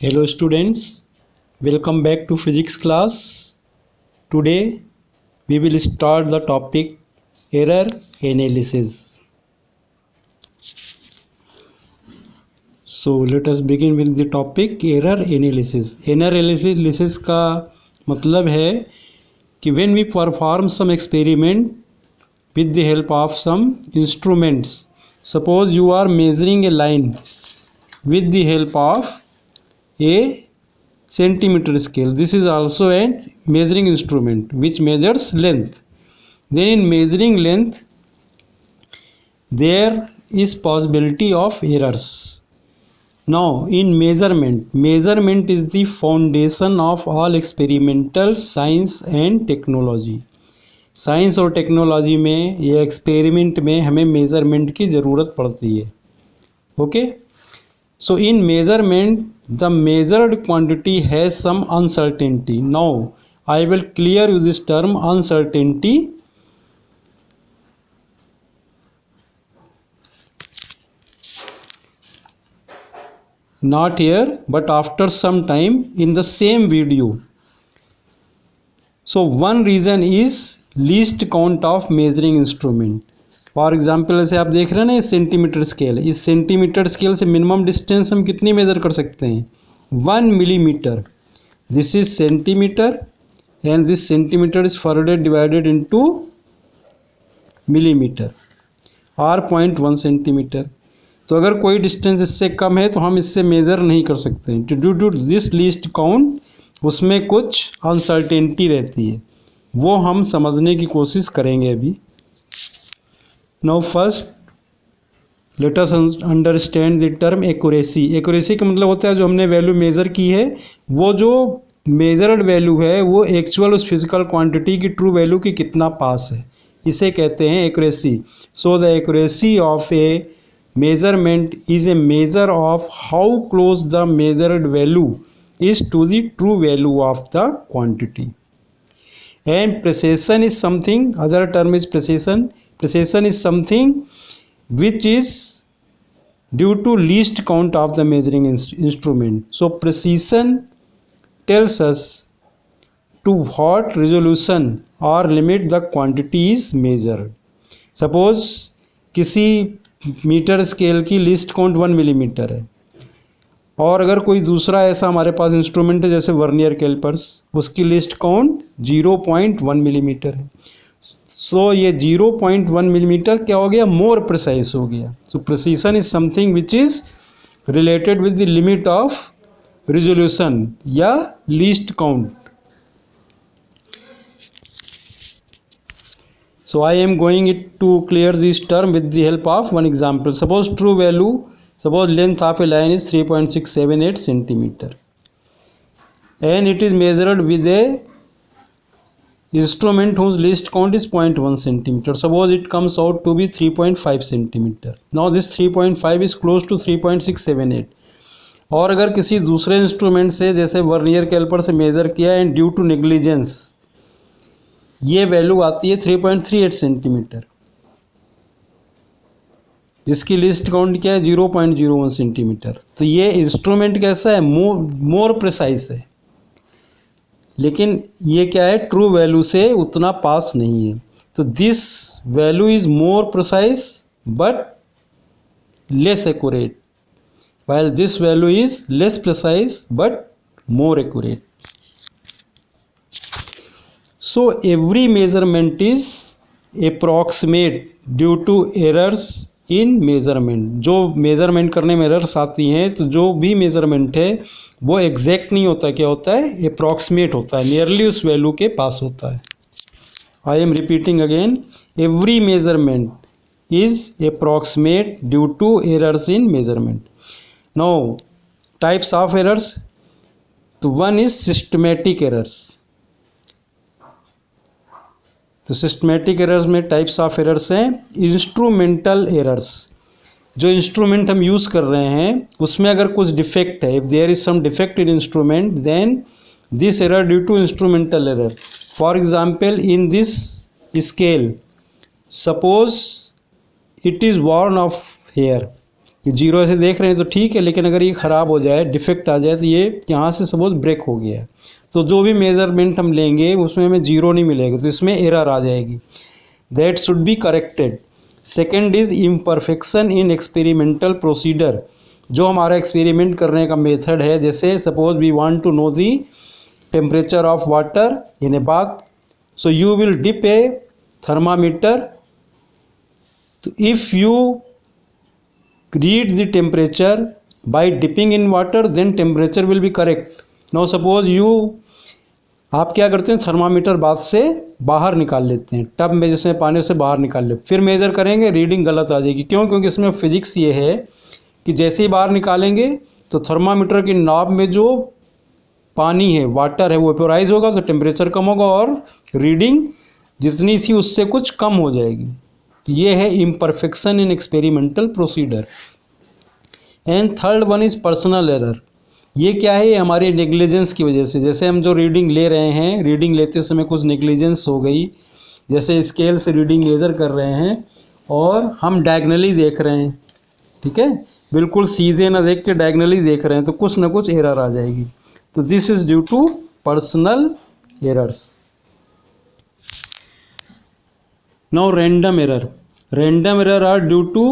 Hello students, welcome back to physics class. Today we will start the topic error analysis. So let us begin with the topic error analysis. Error analysis का मतलब है कि when we perform some experiment with the help of some instruments. Suppose you are measuring a line with the help of a centimeter scale. This is also a measuring instrument which measures length. Then in measuring length there is possibility of errors. Now in measurement is the foundation of all experimental science and technology. Science और technology में या experiment में हमें measurement की ज़रूरत पड़ती है. Okay, so in measurement the measured quantity has some uncertainty. Now I will clear you this term uncertainty. Not here but after some time in the same video. So one reason is least count of measuring instrument. For example ऐसे आप देख रहे हैं ना, ये centimetre scale. इस centimetre scale से minimum distance हम कितनी मेज़र कर सकते हैं? 1 millimetre. This is centimetre and this centimetre is further divided into millimetre और 0.1 सेंटीमीटर. तो अगर कोई डिस्टेंस इससे कम है तो हम इससे मेज़र नहीं कर सकते हैं. Due to this least count उसमें कुछ अनसर्टेनिटी रहती है, वो हम समझने की कोशिश करेंगे अभी. Now first let us understand the term accuracy. Accuracy का मतलब होता है जो हमने वैल्यू मेज़र की है वो जो मेजर्ड वैल्यू है वो एक्चुअल उस फिजिकल क्वांटिटी की ट्रू वैल्यू की कितना पास है, इसे कहते हैं accuracy. So the accuracy of a measurement is a measure of how close the measured value is to the true value of the quantity. And precision is something, other term is precision. Precision is something which is due to least count of the measuring instrument. So precision tells us to what resolution or limit the quantity is measured. Suppose किसी metre scale की least count 1 millimetre है और अगर कोई दूसरा ऐसा हमारे पास instrument है जैसे वर्नियर कैलिपर्स, उसकी लिस्ट काउंट 0.1 मिलीमीटर है. सो ये 0.1 मिलीमीटर क्या हो गया? मोर प्रिसाइज हो गया. So precision is something which is related with the limit of resolution या least count. So I am going it to clear this term with the help of one example. Suppose true value, suppose length of a line is 3.678 centimeter and it is measured with a instrument whose least count is 0.1 centimeter. Suppose it comes out to be 3.5 centimeter. Now this 3.5 is close to 3.678. और अगर किसी दूसरे instrument से जैसे vernier caliper से measure किया and due to negligence ये value आती है 3.38 सेंटीमीटर, जिसकी लिस्ट काउंट क्या है? 0.01 सेंटीमीटर. तो ये इंस्ट्रूमेंट कैसा है? मोर प्रिसाइज है, लेकिन ये क्या है? ट्रू वैल्यू से उतना पास नहीं है. तो this value is more precise but less accurate, while this value is less precise but more accurate. So every measurement is approximate due to errors in measurement. जो मेज़रमेंट करने में एरर्स आती हैं तो जो भी मेज़रमेंट है वो एग्जैक्ट नहीं होता, क्या होता है? अप्रॉक्सीमेट होता है, नियरली उस वैल्यू के पास होता है. I am repeating again, every measurement is approximate due to errors in measurement. Now types of errors. तो one is systematic errors. तो सिस्टमेटिक एरर्स में टाइप्स ऑफ एरर्स हैं. इंस्ट्रूमेंटल एरर्स, जो इंस्ट्रूमेंट हम यूज़ कर रहे हैं उसमें अगर कुछ डिफेक्ट है, if there is some defect in instrument then this error due to instrumental error. For example in this scale, suppose it is worn off here ये 0 ऐसे देख रहे हैं तो ठीक है, लेकिन अगर ये ख़राब हो जाए, डिफेक्ट आ जाए, तो ये यहाँ से सपोज ब्रेक हो गया है, तो जो भी मेज़रमेंट हम लेंगे उसमें हमें 0 नहीं मिलेगा, तो इसमें एरर आ जाएगी। That should be corrected. Second is imperfection in experimental procedure. जो हमारा एक्सपेरिमेंट करने का मेथड है, जैसे suppose we want to know the temperature of water in a bath, so you will dip a thermometer, तो if you read the temperature by dipping in water, then temperature will be correct. Now suppose you, आप क्या करते हैं, thermometer bath से बाहर निकाल लेते हैं, टब में जिसमें पानी से बाहर निकाल ले, फिर मेज़र करेंगे, रीडिंग गलत आ जाएगी। क्यों? क्योंकि इसमें फिजिक्स ये है कि जैसे ही बाहर निकालेंगे तो थर्मामीटर की नॉब में जो पानी है, वाटर है, वो वेपोराइज होगा, तो टेम्परेचर कम होगा और रीडिंग जितनी थी उससे कुछ कम हो जाएगी। तो ये है imperfection in experimental procedure. And third one is personal error. ये क्या है? ये हमारे नेग्लिजेंस की वजह से, जैसे हम जो रीडिंग ले रहे हैं, रीडिंग लेते समय कुछ नेग्लिजेंस हो गई, जैसे स्केल से रीडिंग मेजर कर रहे हैं और हम डायगनली देख रहे हैं, ठीक है, बिल्कुल सीधे ना देख के डायगनली देख रहे हैं, तो कुछ ना कुछ एरर आ जाएगी। तो this is due to personal errors. Now random error. Random error are due to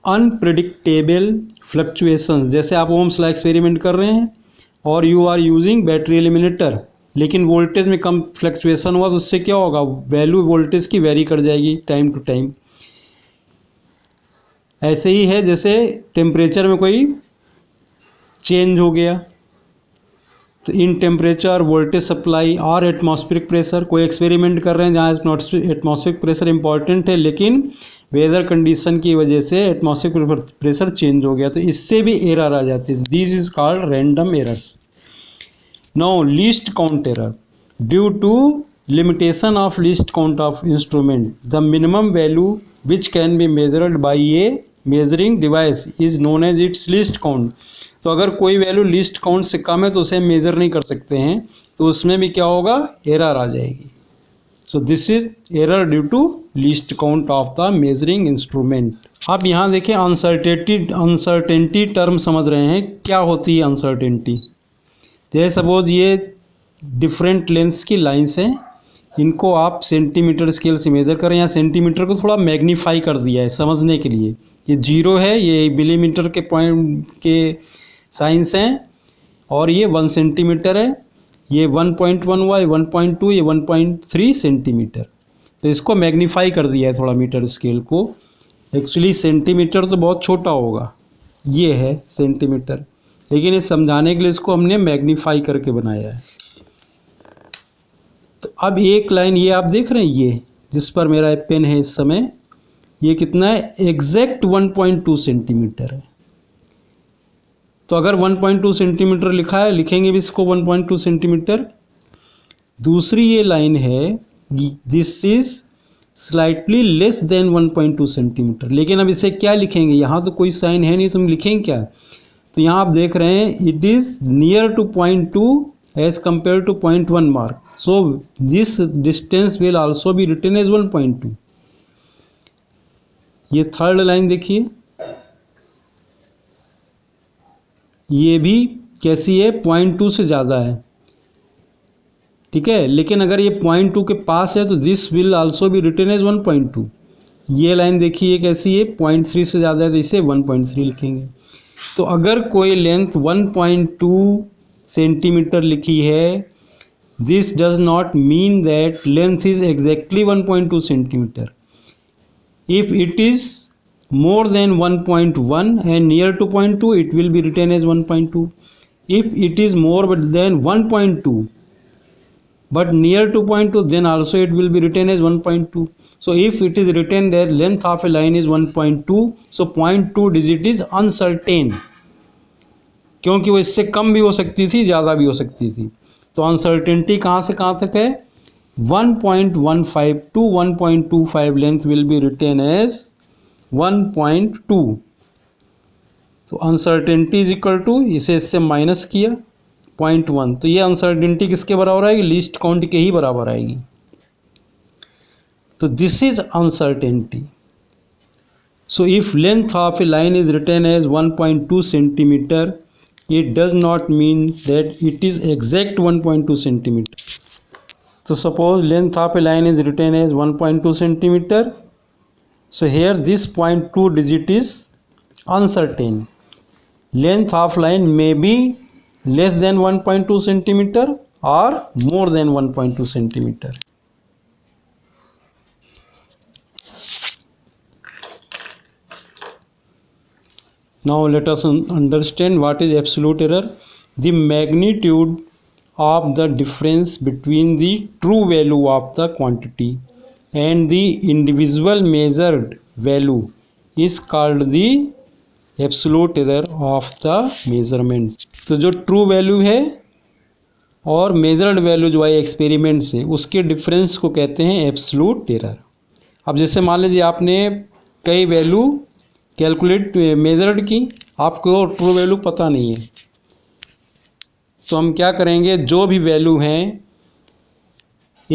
unpredictable fluctuations. जैसे आप ओम्स लॉ एक्सपेरिमेंट कर रहे हैं और you are using battery eliminator, लेकिन वोल्टेज में कम फ्लक्चुएसन हुआ तो उससे क्या होगा, वैल्यू वोल्टेज की वेरी कर जाएगी टाइम टू टाइम। ऐसे ही है जैसे टेम्परेचर में कोई चेंज हो गया, तो इन टेम्परेचर, वोल्टेज सप्लाई और एटमॉस्फेरिक प्रेशर, कोई एक्सपेरिमेंट कर रहे हैं जहाँ एटमॉस्फेरिक प्रेशर इंपॉर्टेंट है, लेकिन वेदर कंडीशन की वजह से एटमॉस्फेरिक प्रेशर चेंज हो गया, तो इससे भी एरर आ जाती है। This is called random errors. Now least count error. Due to limitation of least count of instrument, the minimum value which can be measured by a measuring device is known as its least count. तो अगर कोई value least count से कम है तो उसे measure नहीं कर सकते हैं, तो उसमें भी क्या होगा, एरर आ जाएगी। So this is error due to least count of the measuring instrument. अब यहाँ देखिए अनसर्टेनिटी टर्म समझ रहे हैं, क्या होती है अनसर्टेनिटी। जैसे सपोज ये डिफरेंट लेंथ्स की लाइंस हैं, इनको आप सेंटीमीटर स्केल से मेज़र करें, या सेंटीमीटर को थोड़ा मैग्नीफाई कर दिया है समझने के लिए। ये 0 है, ये मिलीमीटर के पॉइंट के साइंस हैं, और ये 1 सेंटीमीटर है, ये 1.1 हुआ, ये 1.2, ये 1.3 सेंटीमीटर। तो इसको मैग्नीफाई कर दिया है थोड़ा मीटर स्केल को। एक्चुअली सेंटीमीटर तो बहुत छोटा होगा, ये है सेंटीमीटर, लेकिन ये समझाने के लिए इसको हमने मैग्नीफाई करके बनाया है। तो अब एक लाइन ये आप देख रहे हैं, ये जिस पर मेरा पेन है इस समय, ये कितना है, एग्जैक्ट 1.2 सेंटीमीटर है। तो अगर 1.2 सेंटीमीटर लिखा है, लिखेंगे भी इसको 1.2 सेंटीमीटर। दूसरी ये लाइन है, this is slightly less than 1.2 centimetre, लेकिन अब इसे क्या लिखेंगे, यहाँ तो कोई साइन है नहीं, तुम लिखेंगे क्या। तो यहाँ आप देख रहे हैं, it is near to 0.2 as compare to 0.1 mark, so this distance will also be written as 1.2। ये थर्ड लाइन देखिए, ये भी कैसी है, 0.2 से ज़्यादा है, ठीक है, लेकिन अगर ये 0.2 के पास है तो this will also be written as 1.2। ये लाइन देखिए कैसी है, 0.3 से ज़्यादा है तो इसे 1.3 लिखेंगे। तो अगर कोई लेंथ 1.2 सेंटीमीटर लिखी है, this does not mean that length is exactly 1.2 centimetre. If it is more than 1.1 and near to 0.2, it will be written as 1.2. If it is more than 1.2 but near to 0.2, then also it will be written as 1.2. So if it is written that length of a line is 1.2, so 0.2 digit is uncertain, क्योंकि वो इससे कम भी हो सकती थी, ज़्यादा भी हो सकती थी। तो अनसर्टेनिटी कहाँ से कहाँ तक है, 1.15 to 1.25 length will be written as 1.2। तो अनसर्टेनिटी इज इक्वल टू, इसे इससे माइनस किया 0.1, तो ये अनसर्टेनिटी किसके बराबर आएगी, लीस्ट काउंट के ही बराबर आएगी। तो this is uncertainty. So if length of a line is written as 1.2 centimeter, it does not mean that it is exact 1.2 centimeter. So suppose length of a line is written as 1.2 centimeter. So here this 0.2 digit is uncertain. Length of line may be less than 1.2 centimeter or more than 1.2 centimeter. Now let us understand what is absolute error. The magnitude of the difference between the true value of the quantity and the individual measured value is called the absolute error of the measurement. तो जो true value है और measured value जो है experiment से, उसके difference को कहते हैं एब्सोल्यूट एरर। अब जैसे मान लीजिए आपने कई वैल्यू कैलकुलेट मेजर्ड की, आपको ट्रू वैल्यू पता नहीं है, तो हम क्या करेंगे, जो भी वैल्यू हैं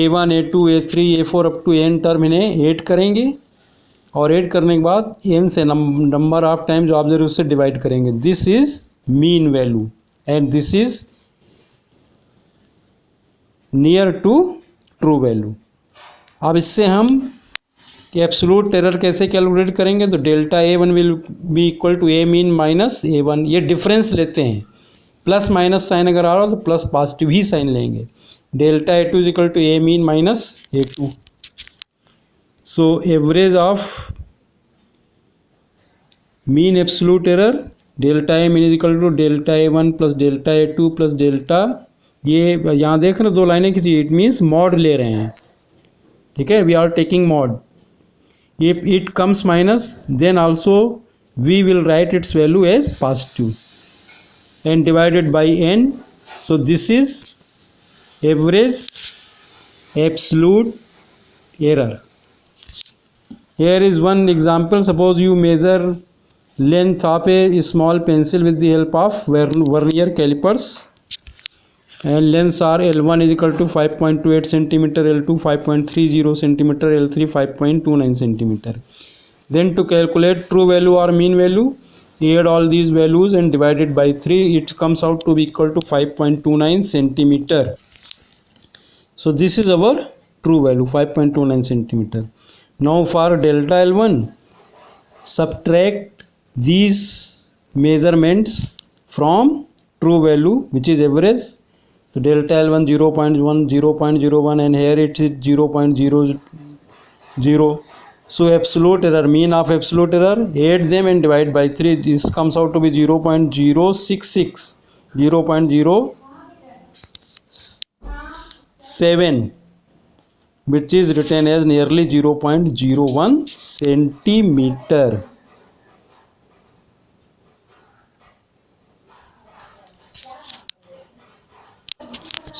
A1 A2 A3 A4 up to n term इन्हें ऐड करेंगे और ऐड करने के बाद n से नंबर ऑफ टाइम जो ऑब्जर्व उससे डिवाइड करेंगे। This is mean value and this is near to true value. अब इससे हम एब्सोल्यूट एरर कैसे कैलकुलेट करेंगे, तो delta A1 will be equal to A mean minus A1। ये डिफरेंस लेते हैं, प्लस माइनस साइन अगर आ रहा हो तो प्लस पॉजिटिव ही साइन लेंगे। Delta A2 is equal to A mean minus A2। So average of mean absolute error delta A mean is equal to delta A1 plus delta A2 plus delta, ये यहाँ देख रहे दो लाइनें खींची, it means mod ले रहे हैं, ठीक है, we are taking mod. If it comes minus then also we will write its value as positive and divided by n। So this is average absolute error. Here is one example. Suppose you measure length of a small pencil with the help of vernier calipers, and lengths are L1 is equal to 5.28 centimeter, L2 5.30 centimeter, L3 5.29 centimeter. Then to calculate true value or mean value, add all these values and divide it by 3. It comes out to be equal to 5.29 centimeter. So this is our true value, 5.29 centimeter. Now for delta L1, subtract these measurements from true value, which is average. So delta L1 0.1, 0.01, and here it is 0.00. So absolute error, mean of absolute error, add them and divide by 3. This comes out to be 0.066, 0.07, which is written as nearly 0.01 centimeter.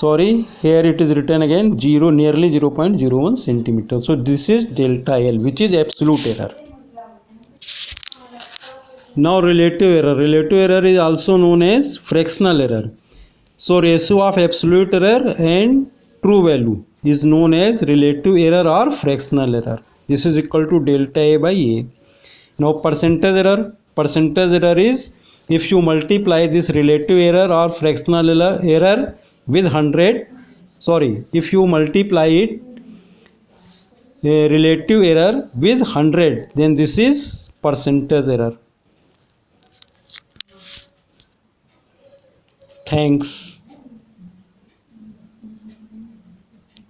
Sorry, here it is written again nearly 0.01 centimeter. So this is delta L, which is absolute error. Now relative error. Relative error is also known as fractional error. So ratio of absolute error and true value is known as relative error or fractional error. This is equal to delta A by A. Now percentage error. Percentage error is if you multiply this relative error or fractional error with 100, if you multiply it relative error with 100, then this is percentage error. Thanks.